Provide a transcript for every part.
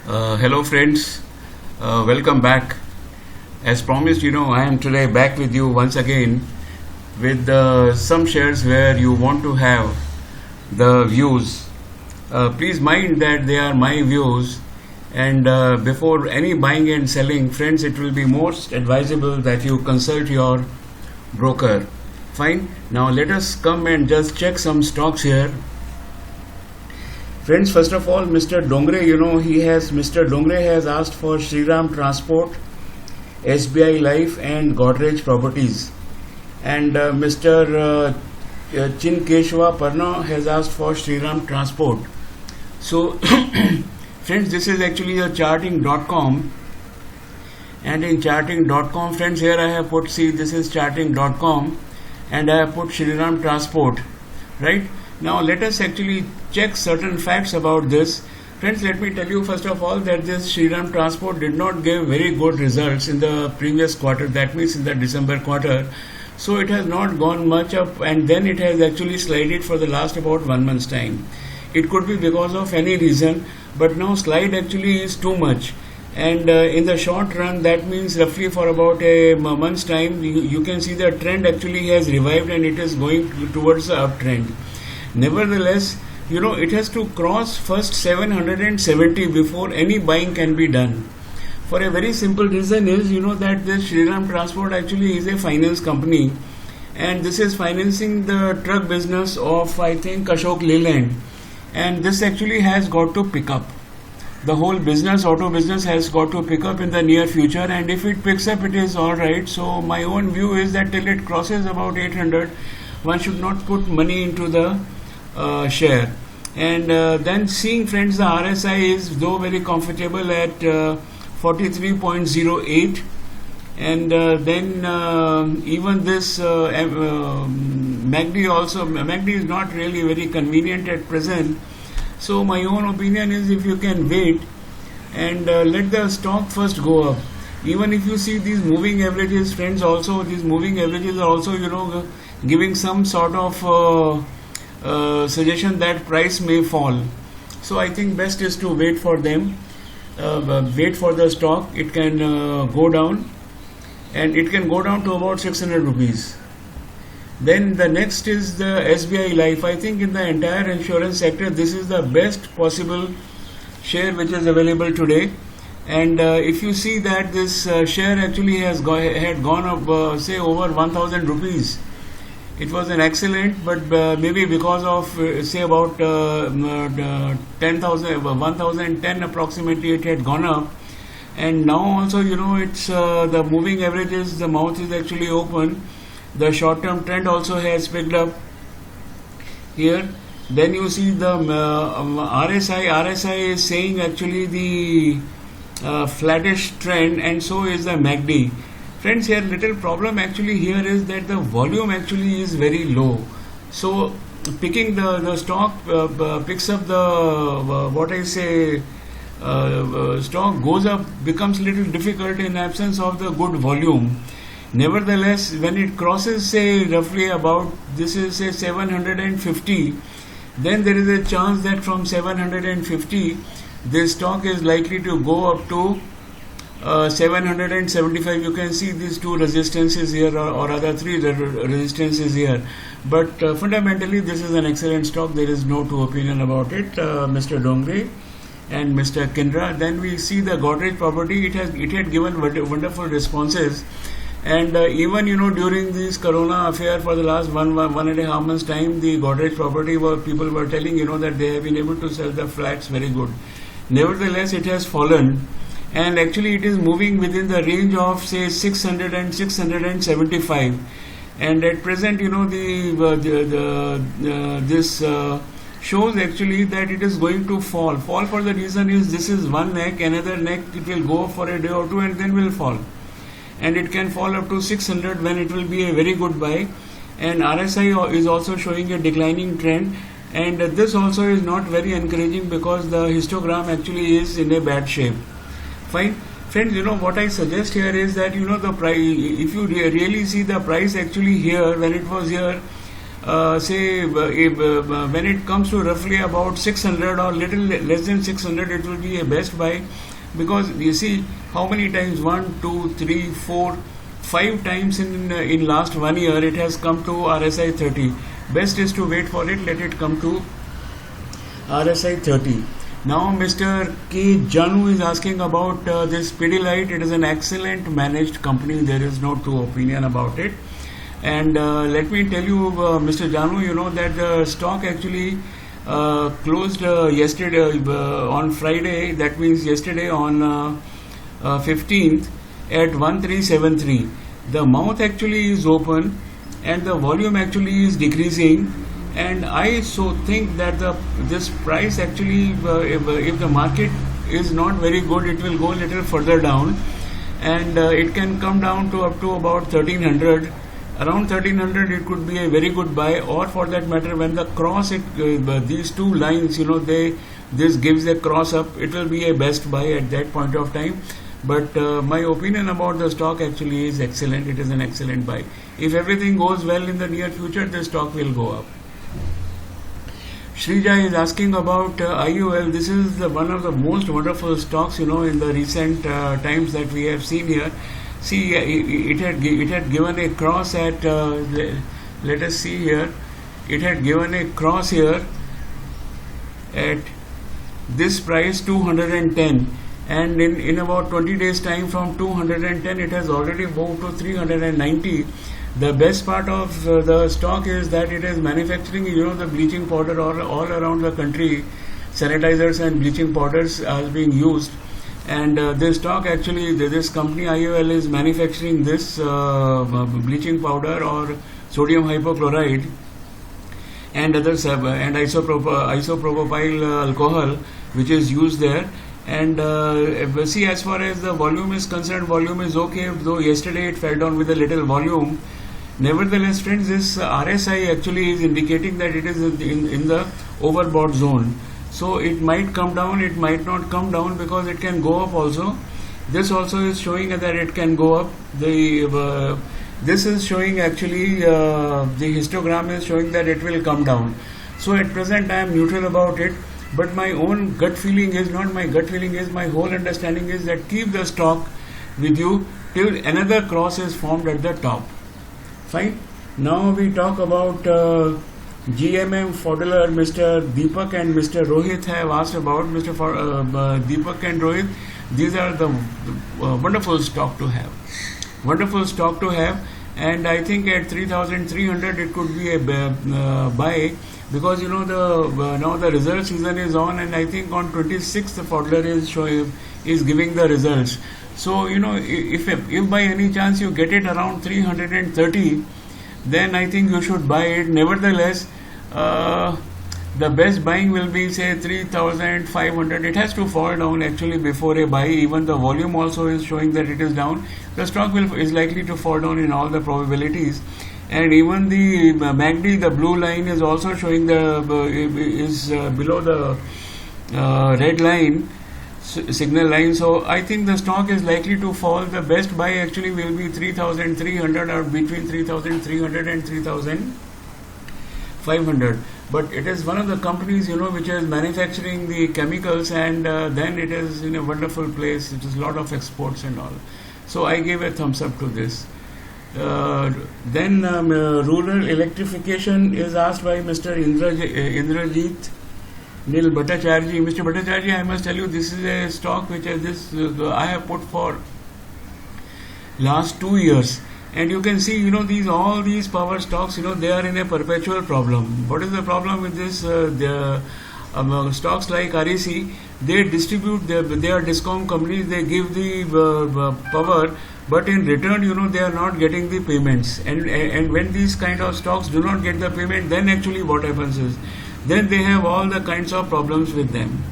Hello, friends. Welcome back. As promised, I am today back with you once again with some shares where you want to have the views. Please mind that they are my views, and before any buying and selling, friends, it will be most advisable that you consult your broker. Fine. Now, let us come and just check some stocks here. Friends, first of all, Mr. Dongre, Mr. Dongre has asked for Shriram Transport, SBI Life, and Godrej Properties. And Mr. Chinkeshwa Parna has asked for Shriram Transport. So, friends, this is actually a charting.com. And in charting.com, friends, here I have put, see, this is charting.com. And I have put Shriram Transport, right? Now let us actually check certain facts about this. Friends, let me tell you first of all that this Shriram Transport did not give very good results in the previous quarter, that means in the December quarter. So it has not gone much up, and then it has actually slided for the last about 1 month's time. It could be because of any reason, but now slide actually is too much. And in the short run, that means roughly for about a month's time, you can see the trend actually has revived and it is going towards the uptrend. Nevertheless, it has to cross first 770 before any buying can be done. For a very simple reason is, that this Shriram Transport actually is a finance company, and this is financing the truck business of, I think, Ashok Leyland, and this actually has got to pick up. The whole business, auto business, has got to pick up in the near future, and if it picks up, it is alright. So my own view is that till it crosses about 800, one should not put money into the share. And then seeing, friends, the RSI is though very comfortable at 43.08, and then even this MACD also, MACD is not really very convenient at present. So my own opinion is, if you can wait and let the stock first go up. Even if you see these moving averages, friends, also these moving averages are also giving some sort of suggestion that price may fall. So I think best is to wait for them, wait for the stock. It can go down, and it can go down to about 600 rupees. Then the next is the SBI Life. I think in the entire insurance sector, this is the best possible share which is available today. And if you see that this share actually had gone up, say, over 1000 rupees. It was an excellent, but maybe because of, say, about 1010 approximately, it had gone up. And now also, it's the moving averages, the mouth is actually open. The short-term trend also has picked up here. Then you see the RSI. RSI is saying actually the flattish trend, and so is the MACD. Friends, here little problem actually here is that the volume actually is very low. So picking the stock picks up the stock goes up becomes little difficult in absence of the good volume. Nevertheless, when it crosses, say, roughly about, this is, say, 750, then there is a chance that from 750 this stock is likely to go up to 775. You can see these two resistances here, or other three resistances here. But fundamentally, this is an excellent stock. There is no two opinion about it, Mr. Dongre and Mr. Kindra. Then we see the Godrej Property. It had given wonderful responses. And even during this Corona affair for the last one and a half months time, the Godrej Property people were telling that they have been able to sell the flats very good. Nevertheless, it has fallen, and actually it is moving within the range of, say, 600 and 675. And at present, this shows actually that it is going to fall. Fall for the reason is, this is one neck, another neck, it will go for a day or two and then will fall. And it can fall up to 600 when it will be a very good buy. And RSI is also showing a declining trend, and this also is not very encouraging because the histogram actually is in a bad shape. Fine. Friends, what I suggest here is that the price, if you really see the price actually here, when it was here, say when it comes to roughly about 600 or little less than 600, it will be a best buy, because you see how many times, 1, 2, 3, 4, 5 times in last 1 year it has come to RSI 30. Best is to wait for it, let it come to RSI 30. Now Mr. K. Janu is asking about this Pidilite. It is an excellent managed company. There is no two opinion about it. And let me tell you, Mr. Janu, you know that the stock actually closed yesterday on Friday. That means yesterday on 15th at 1373. The mouth actually is open and the volume actually is decreasing. And I so think that this price actually, if the market is not very good, it will go a little further down, and it can come down to up to about 1300. Around 1300, it could be a very good buy, or for that matter, when the cross these two lines, you know, this gives a cross up, it will be a best buy at that point of time. But my opinion about the stock actually is excellent. It is an excellent buy. If everything goes well in the near future, the stock will go up. Shrija is asking about IOL. This is one of the most wonderful stocks, you know, in the recent times that we have seen here. See, it had given a cross at, let us see here, it had given a cross here at this price 210, and in about 20 days time from 210 it has already moved to 390. The best part of the stock is that it is manufacturing, you know, the bleaching powder all around the country. Sanitizers and bleaching powders are being used, and this stock actually, this company IOL is manufacturing this bleaching powder or sodium hypochlorite and other and isopropyl alcohol, which is used there. And see, as far as the volume is concerned, volume is okay, though yesterday it fell down with a little volume. Nevertheless, friends, this RSI actually is indicating that it is in the overbought zone. So it might come down, it might not come down, because it can go up also. This also is showing that it can go up. This is showing actually, the histogram is showing that it will come down. So at present I am neutral about it. But my own gut feeling is, not my gut feeling is, my whole understanding is that keep the stock with you till another cross is formed at the top. Fine. Now we talk about GMM Pfaudler. Mr. Deepak and Mr. Rohit have asked about. Deepak and Rohit, these are the wonderful stock to have. Wonderful stock to have, and I think at 3,300 it could be a buy. Because you know now the result season is on, and I think on 26th Pfaudler is giving the results. So you know, if by any chance you get it around 330, then I think you should buy it. Nevertheless, the best buying will be say 3,500. It has to fall down actually before a buy. Even the volume also is showing that it is down. The stock is likely to fall down in all the probabilities. And even the MACD, the blue line, is also showing below the red line, signal line. So I think the stock is likely to fall. The best buy actually will be 3,300 or between 3,300 and 3,500. But it is one of the companies, you know, which is manufacturing the chemicals, and then it is in a wonderful place. It is a lot of exports and all. So I gave a thumbs up to this. Then rural electrification is asked by Mr. Indrajit Nil Bhattacharya. Mr. Bhattacharya, I must tell you, this is a stock which I have put for last 2 years, and you can see, you know, all these power stocks, you know, they are in a perpetual problem. What is the problem with this? Stocks like REC, they distribute, they are discom companies, they give the power, but in return, you know, they are not getting the payments. And when these kind of stocks do not get the payment, then actually what happens is, then they have all the kinds of problems with them,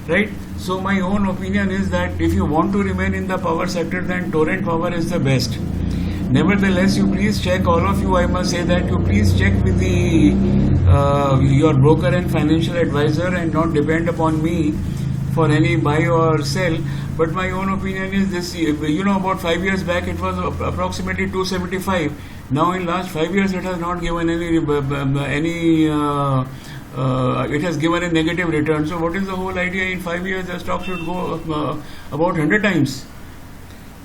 right? So my own opinion is that if you want to remain in the power sector, then Torrent Power is the best. Nevertheless, you please check, all of you, I must say that you please check with your broker and financial advisor, and not depend upon me for any buy or sell. But my own opinion is this, you know, about 5 years back it was approximately 275. Now in last 5 years it has not given it has given a negative return. So what is the whole idea? In 5 years the stock should go about 100 times.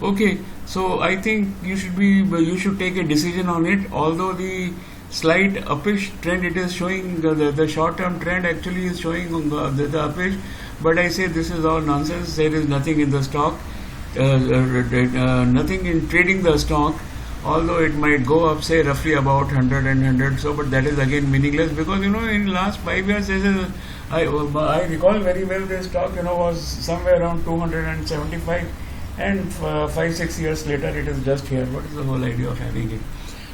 Okay, so I think you should take a decision on it. Although the slight uppish trend it is showing, the short term trend actually is showing the uppish, but I say this is all nonsense. There is nothing in the stock, nothing in trading the stock. Although it might go up, say roughly about 100 and 100, so but that is again meaningless, because in last 5 years I recall very well this stock was somewhere around 275, and 5-6 years later it is just here. What is the whole idea of having it?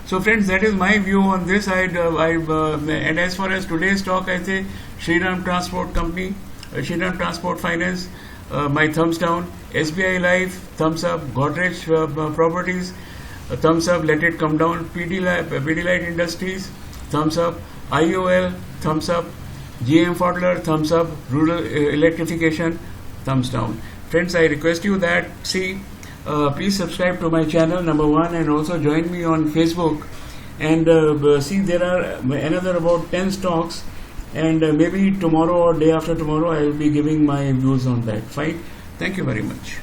So friends, that is my view on this. And as far as today's stock, I say Shriram Transport Company, Shriram Transport Finance, my thumbs down. SBI Life, thumbs up. Godrej Properties, thumbs up, let it come down. Pidilite Industries, thumbs up. IOL, thumbs up. GM Pfaudler, thumbs up. Rural Electrification, thumbs down. Friends, I request you that please subscribe to my channel, number one, and also join me on Facebook. And there are another about 10 stocks, and maybe tomorrow or day after tomorrow I will be giving my views on that. Fine. Thank you very much.